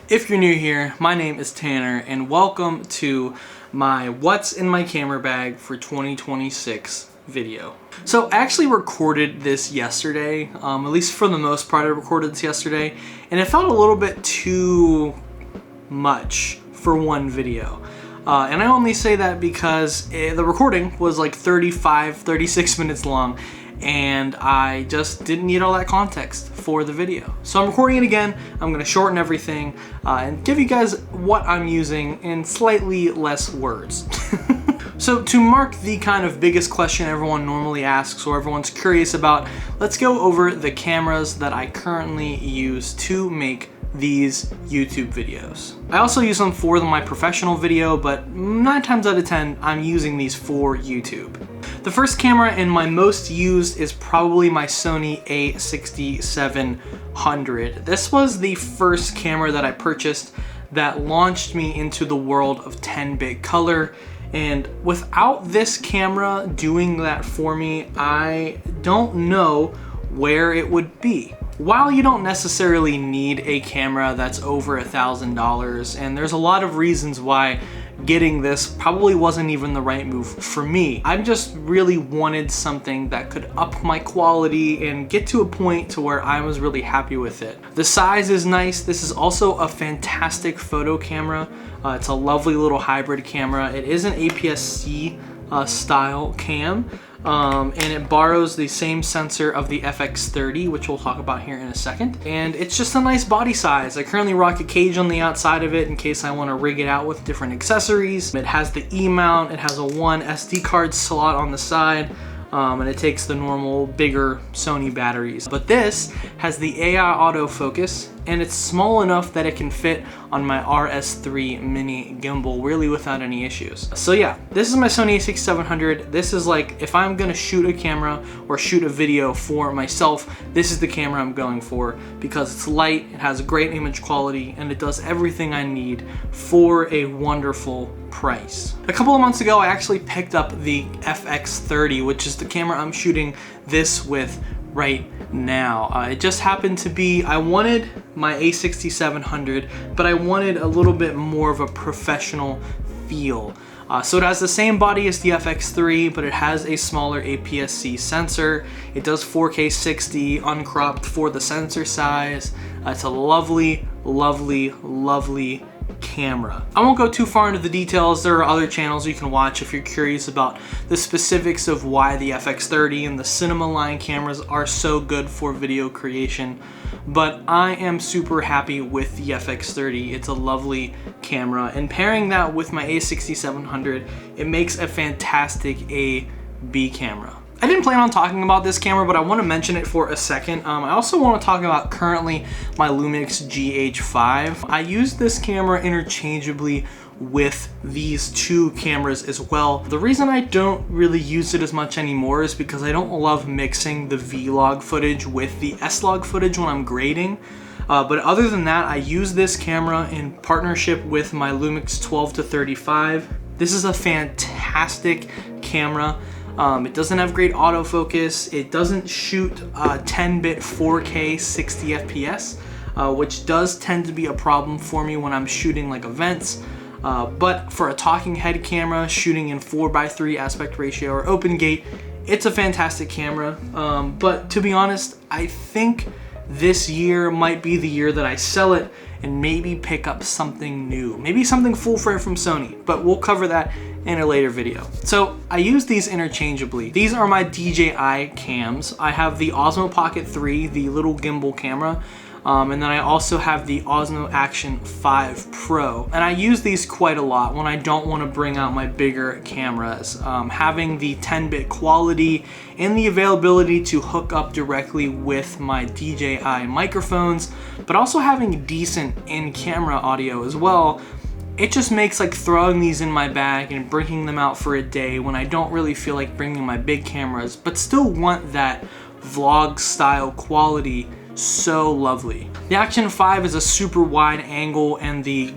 If you're new here, my name is Tanner and welcome to my What's in My Camera Bag for 2026 video. So I actually recorded this yesterday, at least for the most part I recorded this yesterday, and it felt a little bit too much for one video. And I only say that because the recording was like 36 minutes long, and I just didn't need all that context for the video. So I'm recording it again. I'm gonna shorten everything and give you guys what I'm using in slightly less words. So to mark the kind of biggest question everyone normally asks or everyone's curious about, let's go over the cameras that I currently use to make these YouTube videos. I also use them for my professional video, but 9 times out of 10, I'm using these for YouTube. The first camera and my most used is probably my Sony a6700. This was the first camera that I purchased that launched me into the world of 10-bit color. And without this camera doing that for me, I don't know where it would be. While you don't necessarily need a camera that's over $1,000, and there's a lot of reasons why getting this probably wasn't even the right move for me, I just really wanted something that could up my quality and get to a point to where I was really happy with it. The size is nice. This is also a fantastic photo camera. It's a lovely little hybrid camera. It is an APS-C style cam. And it borrows the same sensor of the FX30, which we'll talk about here in a second. And it's just a nice body size. I currently rock a cage on the outside of it in case I want to rig it out with different accessories. It has the E-mount, it has a 1 SD card slot on the side, and it takes the normal bigger Sony batteries. But this has the AI autofocus, and it's small enough that it can fit on my RS3 mini gimbal really without any issues. So yeah, this is my Sony a6700. This is like, if I'm gonna shoot a camera or shoot a video for myself, this is the camera I'm going for because it's light, it has great image quality, and it does everything I need for a wonderful price. A couple of months ago, I actually picked up the FX30, which is the camera I'm shooting this with right now. It just happened to be, I wanted my a6700, but I wanted a little bit more of a professional feel. So it has the same body as the FX3, but it has a smaller APS-C sensor. It does 4K 60 uncropped for the sensor size. It's a lovely, lovely, lovely camera. I won't go too far into the details. There are other channels you can watch if you're curious about the specifics of why the FX30 and the cinema line cameras are so good for video creation. But I am super happy with the FX30. It's a lovely camera, and pairing that with my a6700, it makes a fantastic A/B camera. I didn't plan on talking about this camera, but I want to mention it for a second. I also want to talk about currently my Lumix GH5. I use this camera interchangeably with these two cameras as well. The reason I don't really use it as much anymore is because I don't love mixing the vlog footage with the S-Log footage when I'm grading. But other than that, I use this camera in partnership with my Lumix 12-35. This is a fantastic camera. It doesn't have great autofocus. It doesn't shoot 10-bit 4K 60 FPS, which does tend to be a problem for me when I'm shooting like events. But for a talking head camera, shooting in 4:3 aspect ratio or open gate, it's a fantastic camera. But to be honest, I think this year might be the year that I sell it and maybe pick up something new. Maybe something full frame from Sony, but we'll cover that in a later video. So I use these interchangeably. These are my DJI cams. I have the Osmo Pocket 3, the little gimbal camera. And then I also have the Osmo Action 5 Pro. And I use these quite a lot when I don't want to bring out my bigger cameras. Having the 10-bit quality and the availability to hook up directly with my DJI microphones, but also having decent in-camera audio as well, it just makes like throwing these in my bag and bringing them out for a day when I don't really feel like bringing my big cameras, but still want that vlog style quality so lovely. The Action 5 is a super wide angle, and the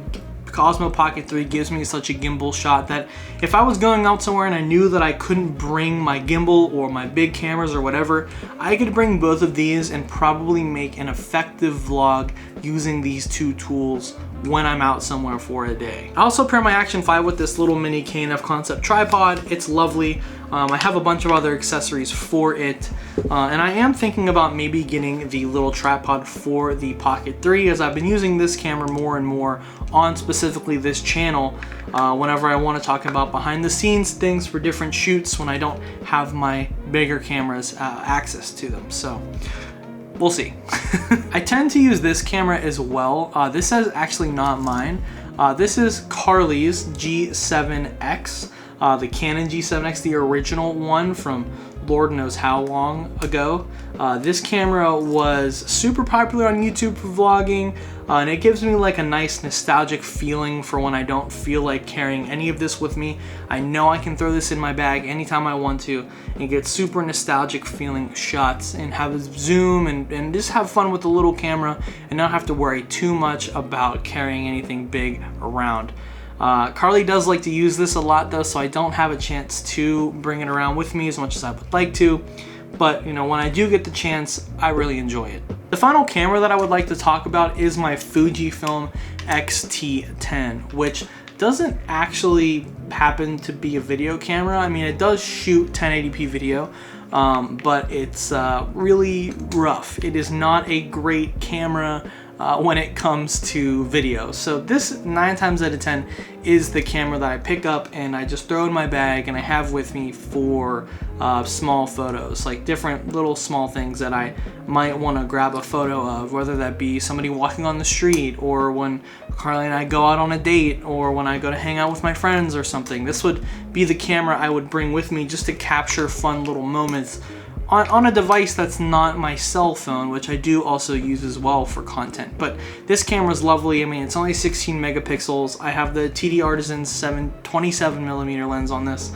Osmo Pocket 3 gives me such a gimbal shot that if I was going out somewhere and I knew that I couldn't bring my gimbal or my big cameras or whatever, I could bring both of these and probably make an effective vlog using these two tools when I'm out somewhere for a day. I also pair my Action 5 with this little mini Knapp concept tripod. It's lovely. I have a bunch of other accessories for it, and I am thinking about maybe getting the little tripod for the Pocket 3, as I've been using this camera more and more on specifically this channel whenever I want to talk about behind the scenes things for different shoots when I don't have my bigger cameras access to them. So we'll see. I tend to use this camera as well. This is actually not mine. This is Carly's G7X. The Canon G7X, the original one from Lord knows how long ago. This camera was super popular on YouTube for vlogging, and it gives me like a nice nostalgic feeling for when I don't feel like carrying any of this with me. I know I can throw this in my bag anytime I want to and get super nostalgic feeling shots and have a zoom and just have fun with the little camera and not have to worry too much about carrying anything big around. Carly does like to use this a lot though, so I don't have a chance to bring it around with me as much as I would like to, but you know, when I do get the chance, I really enjoy it. The final camera that I would like to talk about is my Fujifilm X-T10, which doesn't actually happen to be a video camera. I mean, it does shoot 1080p video, but it's really rough. It is not a great camera when it comes to video. So this 9 times out of 10 is the camera that I pick up and I just throw in my bag and I have with me for small photos, like different little small things that I might want to grab a photo of, whether that be somebody walking on the street, or when Carly and I go out on a date, or when I go to hang out with my friends or something. This would be the camera I would bring with me just to capture fun little moments on a device that's not my cell phone, which I do also use as well for content. But this camera is lovely. I mean, it's only 16 megapixels. I have the TD Artisan 27mm lens on this,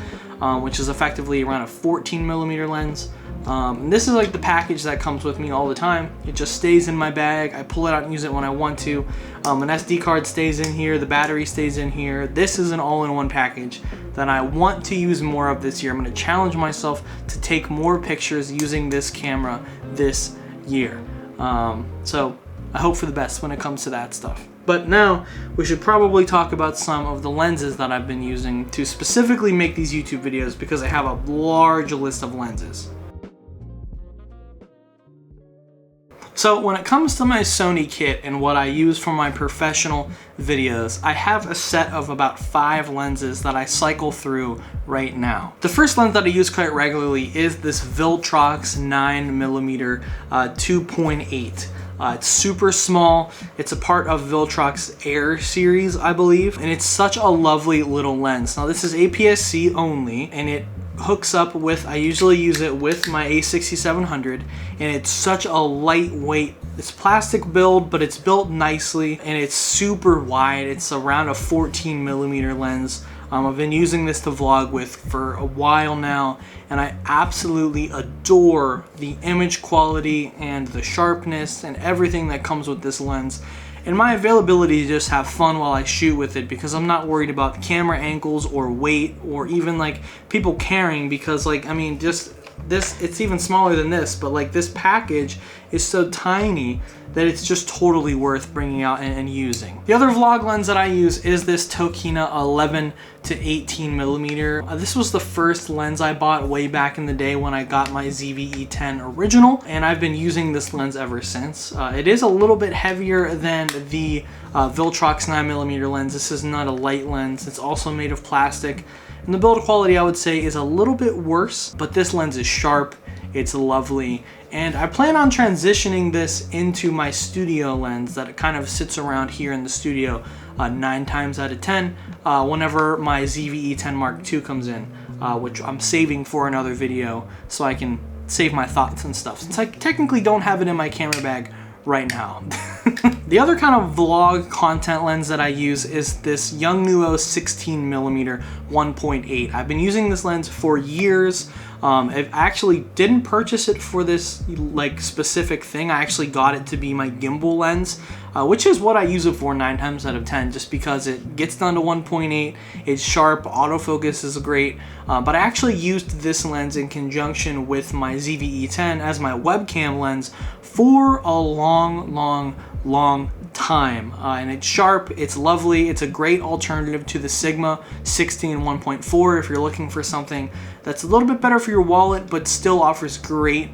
which is effectively around a 14mm lens. And this is like the package that comes with me all the time. It just stays in my bag. I pull it out and use it when I want to. An SD card stays in here. The battery stays in here. This is an all-in-one package that I want to use more of this year. I'm going to challenge myself to take more pictures using this camera this year. So I hope for the best when it comes to that stuff. But now we should probably talk about some of the lenses that I've been using to specifically make these YouTube videos, because I have a large list of lenses. So when it comes to my Sony kit and what I use for my professional videos, I have a set of about 5 lenses that I cycle through right now. The first lens that I use quite regularly is this Viltrox 9mm 2.8. It's super small. It's a part of Viltrox Air series, I believe, and it's such a lovely little lens. Now this is APS-C only, and it hooks up with, I usually use it with my A6700, and it's such a lightweight, it's plastic build, but it's built nicely, and it's super wide. It's around a 14mm lens. I've been using this to vlog with for a while now, and I absolutely adore the image quality and the sharpness and everything that comes with this lens, and my availability to just have fun while I shoot with it, because I'm not worried about camera angles or weight or even like people carrying, because like, I mean, just this, it's even smaller than this, but like this package is so tiny that it's just totally worth bringing out and using. The other vlog lens that I use is this Tokina 11 to 18mm. This was the first lens I bought way back in the day when I got my ZV-E10 original, and I've been using this lens ever since. It is a little bit heavier than the Viltrox 9mm lens. This is not a light lens. It's also made of plastic, and the build quality I would say is a little bit worse, but this lens is sharp, it's lovely, And I plan on transitioning this into my studio lens that kind of sits around here in the studio 9 times out of 10 whenever my ZV-E10 Mark II comes in, which I'm saving for another video so I can save my thoughts and stuff, since I technically don't have it in my camera bag right now. The other kind of vlog content lens that I use is this Yongnuo 16mm 1.8. I've been using this lens for years. I actually didn't purchase it for this like specific thing. I actually got it to be my gimbal lens, which is what I use it for 9 times out of 10, just because it gets down to 1.8, it's sharp, autofocus is great, but I actually used this lens in conjunction with my ZV-E10 as my webcam lens for a long time, and it's sharp, it's lovely, it's a great alternative to the Sigma 16 1.4 if you're looking for something that's a little bit better for your wallet but still offers great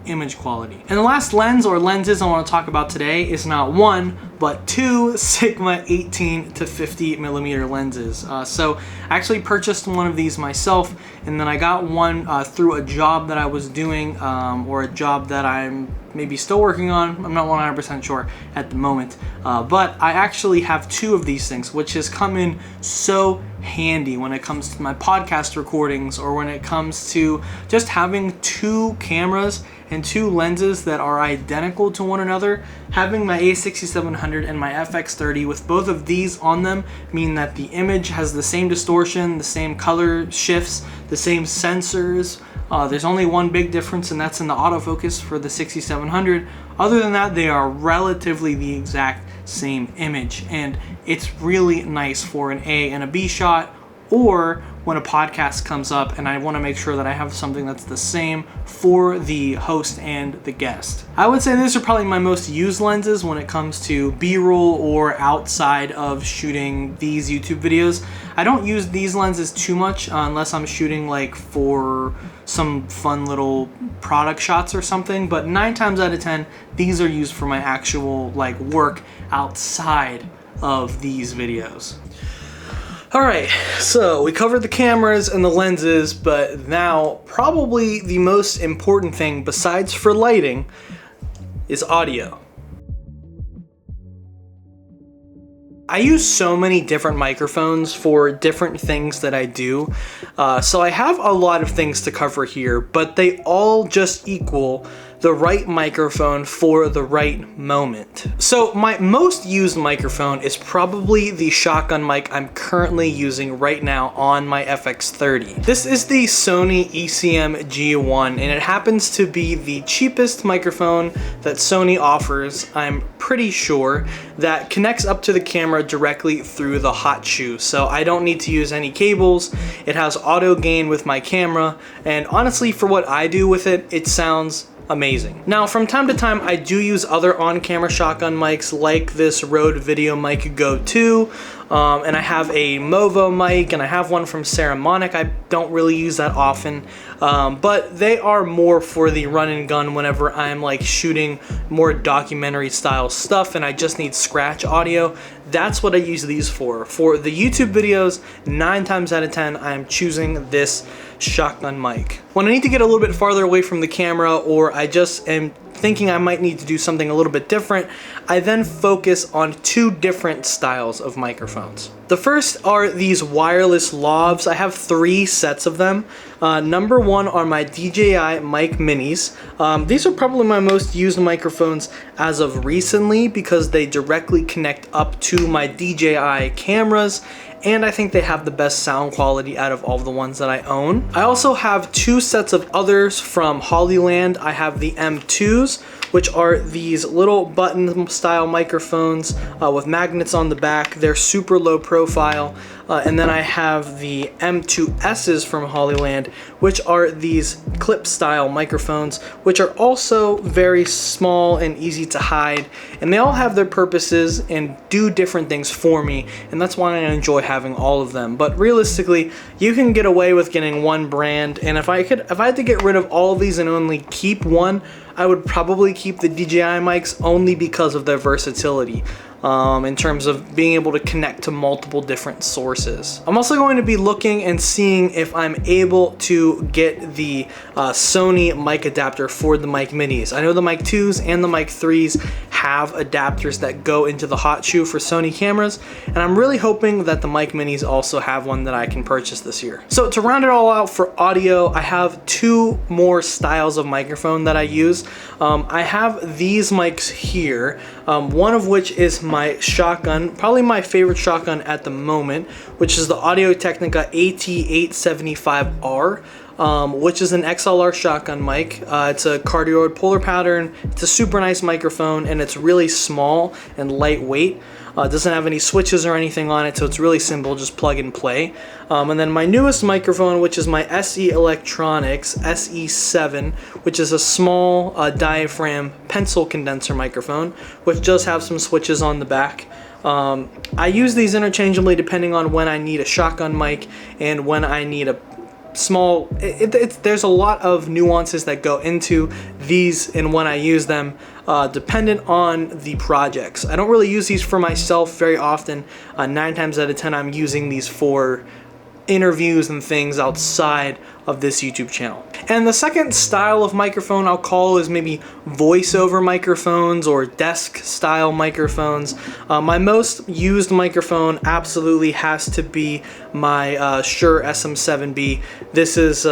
image quality. And the last lens or lenses I want to talk about today is not one but 2 Sigma 18 to 50mm lenses. So I actually purchased one of these myself, and then I got one through a job that I was doing, or a job that I'm maybe still working on. I'm not 100% sure at the moment, but I actually have 2 of these things, which has come in so handy when it comes to my podcast recordings, or when it comes to just having 2 cameras and 2 lenses that are identical to one another. Having my A6700 and my FX30 with both of these on them mean that the image has the same distortion, the same color shifts, the same sensors. There's only one big difference, and that's in the autofocus for the 6700. Other than that, they are relatively the exact same image, and it's really nice for an A and a B shot, or when a podcast comes up and I want to make sure that I have something that's the same for the host and the guest. I would say these are probably my most used lenses when it comes to B-roll or outside of shooting these YouTube videos. I don't use these lenses too much unless I'm shooting like for some fun little product shots or something, but 9 times out of 10 these are used for my actual like work outside of these videos. Alright, so we covered the cameras and the lenses, but now probably the most important thing besides for lighting is audio. I use so many different microphones for different things that I do, so I have a lot of things to cover here, but they all just equal the right microphone for the right moment. So my most used microphone is probably the shotgun mic I'm currently using right now on my FX30. This is the Sony ECM G1, and it happens to be the cheapest microphone that Sony offers, I'm pretty sure, that connects up to the camera directly through the hot shoe. So I don't need to use any cables. It has auto gain with my camera, and honestly, for what I do with it, it sounds amazing. Now, from time to time, I do use other on-camera shotgun mics like this Rode Video Mic Go 2, and I have a Movo mic, and I have one from Saramonic. I don't really use that often, but they are more for the run and gun whenever I'm like shooting more documentary style stuff and I just need scratch audio. That's what I use these for. For the YouTube videos, 9 times out of 10, I'm choosing this shotgun mic. When I need to get a little bit farther away from the camera, or I just am thinking I might need to do something a little bit different, I then focus on 2 different styles of microphones. The first are these wireless lavs. I have 3 sets of them. Number 1 are my DJI Mic Minis. These are probably my most used microphones as of recently because they directly connect up to my DJI cameras, and I think they have the best sound quality out of all the ones that I own. I also have 2 sets of others from Hollyland. I have the M2s, which are these little button style microphones with magnets on the back. They're super low profile. And then I have the M2Ss from Hollyland, which are these clip style microphones, which are also very small and easy to hide. And they all have their purposes and do different things for me, and that's why I enjoy having all of them. But realistically, you can get away with getting one brand, and if I had to get rid of all of these and only keep one, I would probably keep the DJI mics only because of their versatility. in terms of being able to connect to multiple different sources. I'm also going to be looking and seeing if I'm able to get the Sony mic adapter for the mic minis. I know the mic 2s and the mic 3s have adapters that go into the hot shoe for Sony cameras, and I'm really hoping that the mic minis also have one that I can purchase this year. So to round it all out for audio, I have two more styles of microphone that I use. I have these mics here, one of which is my shotgun, probably my favorite shotgun at the moment, which is the Audio-Technica AT875R. Which is an XLR shotgun mic. It's a cardioid polar pattern. It's a super nice microphone, and it's really small and lightweight. It doesn't have any switches or anything on it, so it's really simple, just plug and play. And then my newest microphone, which is my SE Electronics SE7, which is a small diaphragm pencil condenser microphone, which does have some switches on the back. I use these interchangeably depending on when I need a shotgun mic and when I need a small, there's a lot of nuances that go into these and when I use them, dependent on the projects. I don't really use these for myself very often. 9 times out of 10 I'm using these for interviews and things outside of this YouTube channel. And the second style of microphone I'll call is maybe voiceover microphones or desk style microphones. My most used microphone absolutely has to be my Shure SM7B. This is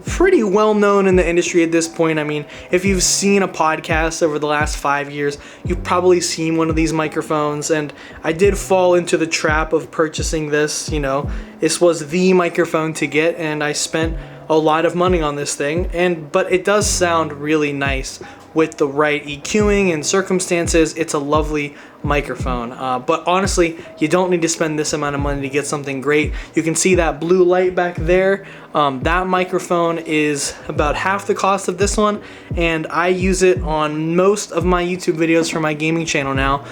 pretty well known in the industry at this point. I mean, if you've seen a podcast over the last 5 years, you've probably seen one of these microphones, and I did fall into the trap of purchasing this. You know, this was the microphone to get, and I spent a lot of money on this thing, but it does sound really nice with the right EQing and circumstances. It's a lovely microphone, but honestly, you don't need to spend this amount of money to get something great. You can see that blue light back there. That microphone is about half the cost of this one, and I use it on most of my YouTube videos for my gaming channel now,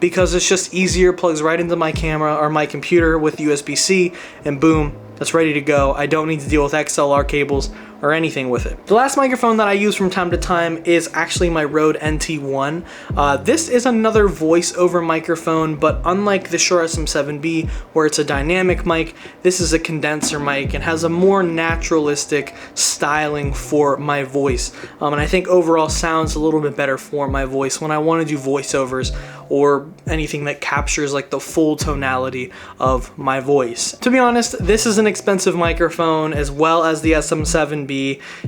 because it's just easier, plugs right into my camera or my computer with USB-C, and boom, that's ready to go. I don't need to deal with XLR cables or anything with it. The last microphone that I use from time to time is actually my Rode NT1. This is another voice-over microphone, but unlike the Shure SM7B, where it's a dynamic mic, this is a condenser mic and has a more naturalistic styling for my voice. And I think overall sounds a little bit better for my voice when I want to do voiceovers or anything that captures like the full tonality of my voice. To be honest, this is an expensive microphone as well as the SM7B.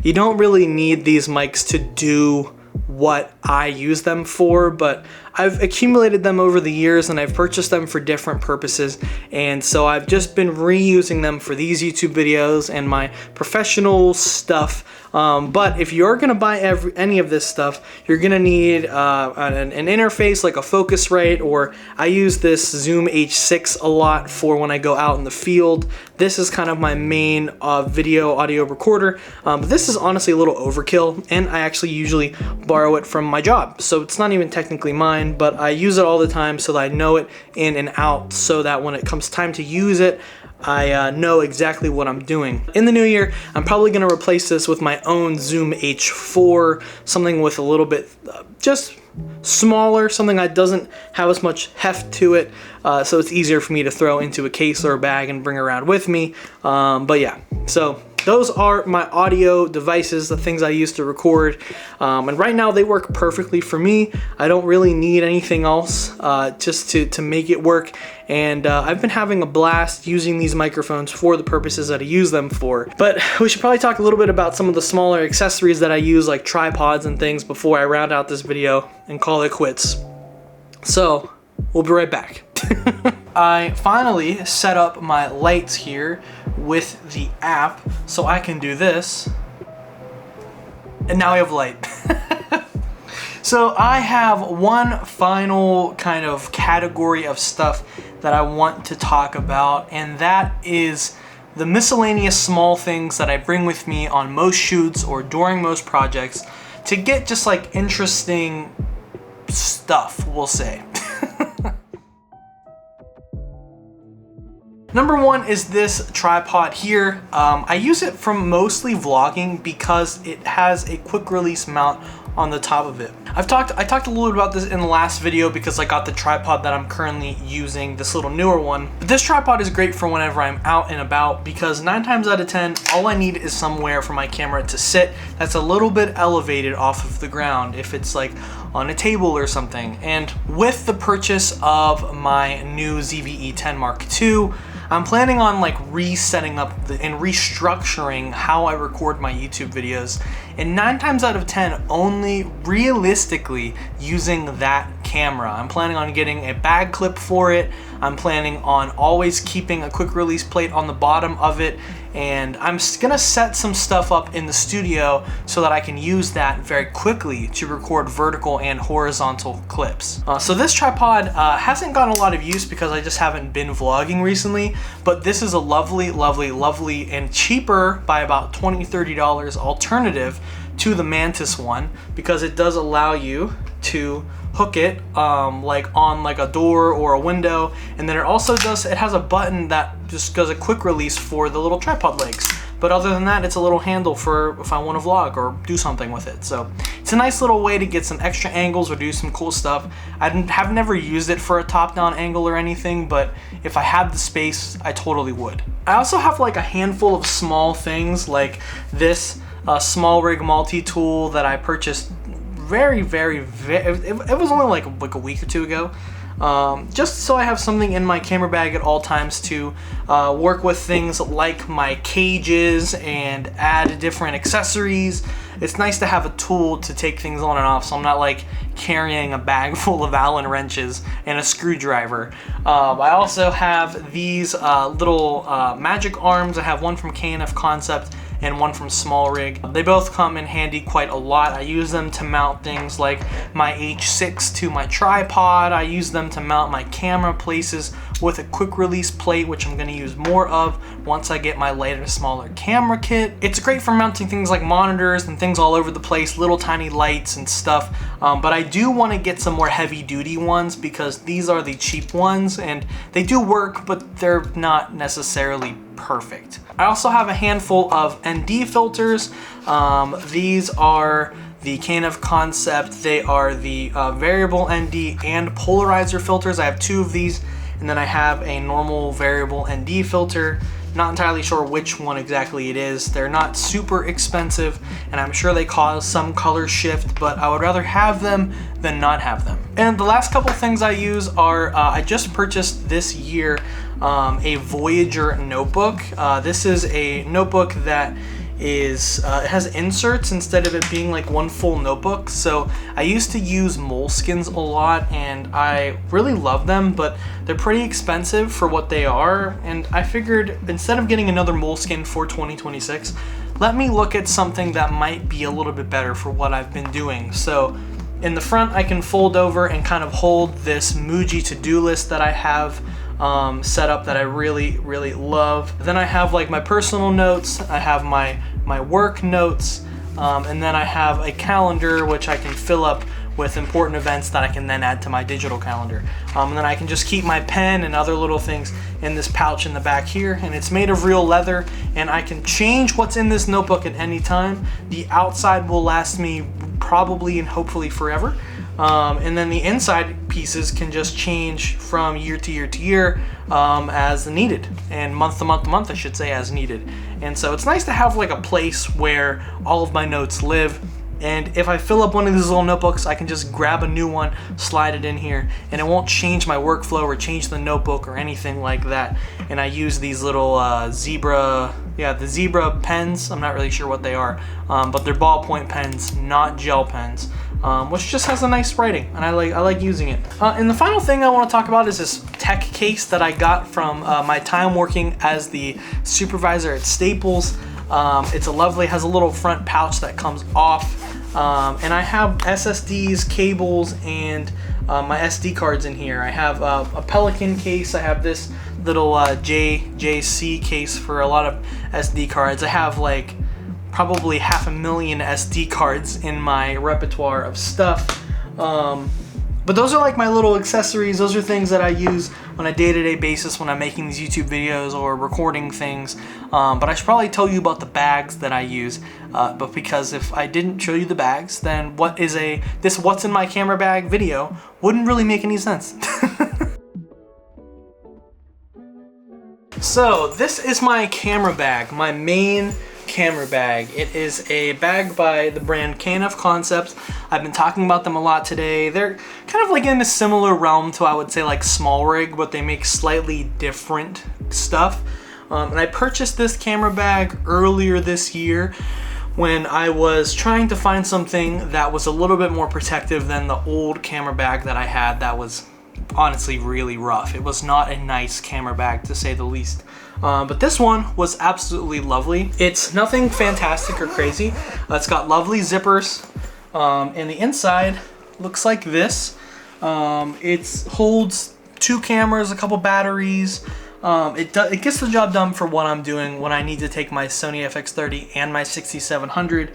You don't really need these mics to do what I use them for, but I've accumulated them over the years and I've purchased them for different purposes, and so I've just been reusing them for these YouTube videos and my professional stuff. But if you're gonna buy any of this stuff, you're gonna need an interface like a Focusrite, or I use this Zoom H6 a lot for when I go out in the field. This is kind of my main video audio recorder, but this is honestly a little overkill, and I actually usually borrow it from my job, so it's not even technically mine, but I use it all the time so that I know it in and out, so that when it comes time to use it, I know exactly what I'm doing. In the new year, I'm probably gonna replace this with my own Zoom H4, something with a little bit just smaller, something that doesn't have as much heft to it, so it's easier for me to throw into a case or a bag and bring around with me. But yeah, so those are my audio devices, the things I use to record, and right now they work perfectly for me. I don't really need anything else just to make it work, and I've been having a blast using these microphones for the purposes that I use them for. But we should probably talk a little bit about some of the smaller accessories that I use, like tripods and things, before I round out this video and call it quits. So we'll be right back. I finally set up my lights here with the app so I can do this, and now I have light. So I have one final kind of category of stuff that I want to talk about, and that is the miscellaneous small things that I bring with me on most shoots or during most projects to get just like interesting stuff, we'll say. Number one is this tripod here. I use it from mostly vlogging because it has a quick release mount on the top of it. I talked a little bit about this in the last video because I got the tripod that I'm currently using, this little newer one. But this tripod is great for whenever I'm out and about because 9 times out of 10, all I need is somewhere for my camera to sit that's a little bit elevated off of the ground if it's like on a table or something. And with the purchase of my new ZV-E10 Mark II, I'm planning on like resetting up and restructuring how I record my YouTube videos, and 9 times out of 10 only realistically using that camera. I'm planning on getting a bag clip for it. I'm planning on always keeping a quick release plate on the bottom of it, and I'm gonna set some stuff up in the studio so that I can use that very quickly to record vertical and horizontal clips. So this tripod hasn't gotten a lot of use because I just haven't been vlogging recently, but this is a lovely, lovely, lovely and cheaper by about $20–30 alternative to the Mantis one, because it does allow you to hook it like on like a door or a window, and then it has a button that just does a quick release for the little tripod legs. But other than that, it's a little handle for if I want to vlog or do something with it. So it's a nice little way to get some extra angles or do some cool stuff. I have never used it for a top-down angle or anything, but if I had the space, I totally would. I also have like a handful of small things like this small rig multi-tool that I purchased it was only like a week or two ago, just so I have something in my camera bag at all times to work with things like my cages and add different accessories. It's nice to have a tool to take things on and off, so I'm not like carrying a bag full of Allen wrenches and a screwdriver. I also have these little magic arms. I have one from Knapp Concept and one from Small Rig. They both come in handy quite a lot. I use them to mount things like my H6 to my tripod. I use them to mount my camera places with a quick release plate, which I'm gonna use more of once I get my lighter, smaller camera kit. It's great for mounting things like monitors and things all over the place, little tiny lights and stuff. But I do wanna get some more heavy duty ones because these are the cheap ones and they do work, but they're not necessarily perfect. I also have a handful of ND filters. These are the Knapp Concept. They are the variable ND and polarizer filters. I have 2 of these, and then I have a normal variable ND filter. Not entirely sure which one exactly it is. They're not super expensive, and I'm sure they cause some color shift, but I would rather have them than not have them. And the last couple things I use are, I just purchased this year a Voyager notebook. This is a notebook that is it has inserts instead of it being like one full notebook. So I used to use Moleskines a lot and I really love them, but they're pretty expensive for what they are, and I figured instead of getting another Moleskine for 2026, let me look at something that might be a little bit better for what I've been doing. So in the front I can fold over and kind of hold this Muji to-do list that I have set up that I really, really love. Then I have like my personal notes, I have my work notes, and then I have a calendar which I can fill up with important events that I can then add to my digital calendar. And then I can just keep my pen and other little things in this pouch in the back here, and it's made of real leather, and I can change what's in this notebook at any time. The outside will last me probably and hopefully forever. And then the inside pieces can just change from year to year to year as needed, and month to month to month, I should say, as needed. And so it's nice to have like a place where all of my notes live. And if I fill up one of these little notebooks, I can just grab a new one, slide it in here, and it won't change my workflow or change the notebook or anything like that. And I use these little the Zebra pens. I'm not really sure what they are, but they're ballpoint pens, not gel pens, which just has a nice writing, and I like using it. And the final thing I want to talk about is this tech case that I got from my time working as the supervisor at Staples. It's has a little front pouch that comes off, and I have SSDs, cables, and my SD cards in here. I have a Pelican case. I have this little JC case for a lot of SD cards. I have like probably 500,000 SD cards in my repertoire of stuff. But those are like my little accessories. Those are things that I use on a day-to-day basis when I'm making these YouTube videos or recording things. But I should probably tell you about the bags that I use. But because if I didn't show you the bags, then this what's in my camera bag video wouldn't really make any sense. So this is my camera bag, my main camera bag. It is a bag by the brand Knapp Concepts. I've been talking about them a lot today. They're kind of like in a similar realm to, I would say, like Small Rig, but they make slightly different stuff. And I purchased this camera bag earlier this year when I was trying to find something that was a little bit more protective than the old camera bag that I had that was honestly really rough. It was not a nice camera bag, to say the least. But this one was absolutely lovely. It's nothing fantastic or crazy. It's got lovely zippers, and the inside looks like this. It holds 2 cameras, a couple batteries. It gets the job done for what I'm doing when I need to take my Sony FX30 and my 6700.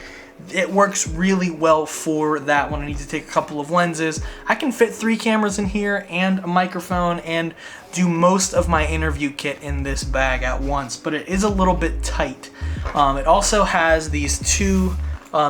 It works really well for that when I need to take a couple of lenses. I can fit 3 cameras in here and a microphone and do most of my interview kit in this bag at once, but it is a little bit tight. It also has these 2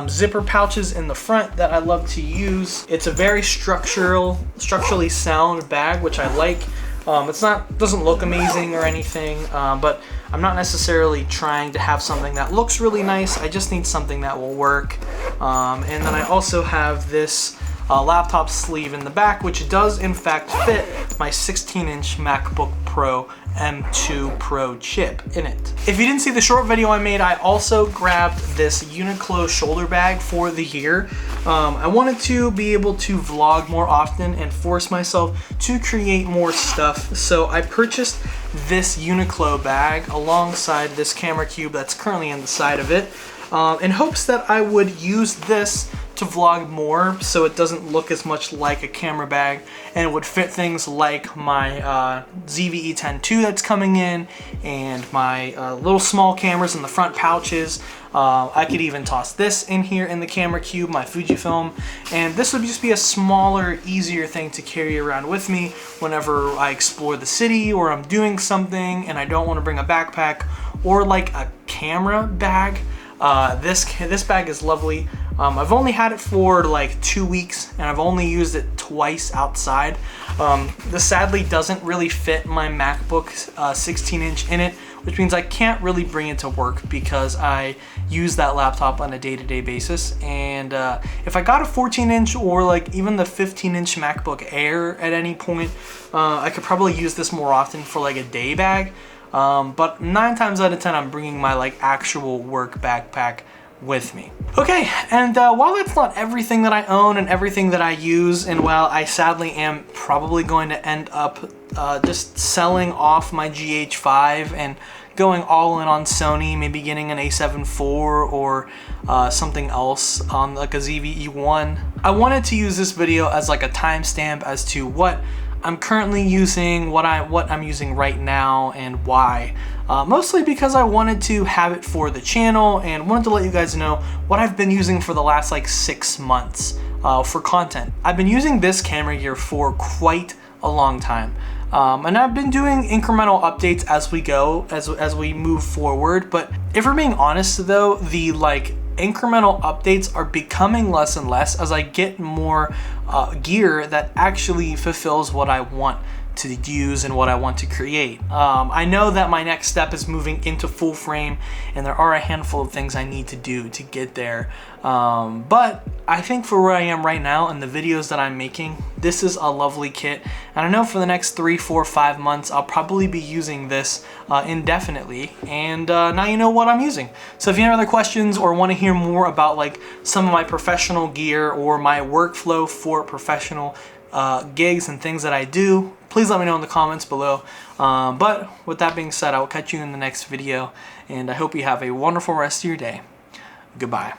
zipper pouches in the front that I love to use. It's a very structurally sound bag, which I like. Doesn't look amazing or anything, but I'm not necessarily trying to have something that looks really nice. I just need something that will work. And then I also have this laptop sleeve in the back, which does in fact fit my 16-inch MacBook Pro M2 Pro chip in it. If you didn't see the short video I made, I also grabbed this Uniqlo shoulder bag for the year. I wanted to be able to vlog more often and force myself to create more stuff, so I purchased this Uniqlo bag alongside this camera cube that's currently in the side of it, in hopes that I would use this to vlog more so it doesn't look as much like a camera bag, and it would fit things like my ZV-E10 II that's coming in and my little small cameras in the front pouches. I could even toss this in here in the camera cube, my Fujifilm, and this would just be a smaller, easier thing to carry around with me whenever I explore the city or I'm doing something and I don't want to bring a backpack or like a camera bag. This bag is lovely. I've only had it for like 2 weeks and I've only used it twice outside. This sadly doesn't really fit my MacBook 16-inch in it, which means I can't really bring it to work because I use that laptop on a day-to-day basis. And if I got a 14-inch or like even the 15-inch MacBook Air at any point, I could probably use this more often for like a day bag. But 9 times out of 10, I'm bringing my like actual work backpack with me. Okay, and while that's not everything that I own and everything that I use, and while I sadly am probably going to end up just selling off my GH5 and going all in on Sony, maybe getting an A7 IV or something else on like a ZV-E1, I wanted to use this video as like a timestamp as to what I'm currently using, what I'm using right now, and why. Mostly because I wanted to have it for the channel and wanted to let you guys know what I've been using for the last like 6 months for content. I've been using this camera gear for quite a long time. And I've been doing incremental updates as we go, as we move forward. But if we're being honest though, the like incremental updates are becoming less and less as I get more gear that actually fulfills what I want to use and what I want to create. I know that my next step is moving into full frame, and there are a handful of things I need to do to get there. But I think for where I am right now and the videos that I'm making, this is a lovely kit. And I know for the next 3, 4, 5 months, I'll probably be using this indefinitely. And now you know what I'm using. So if you have other questions or want to hear more about like some of my professional gear or my workflow for professional gigs and things that I do, please let me know in the comments below. But with that being said, I will catch you in the next video, and I hope you have a wonderful rest of your day. Goodbye.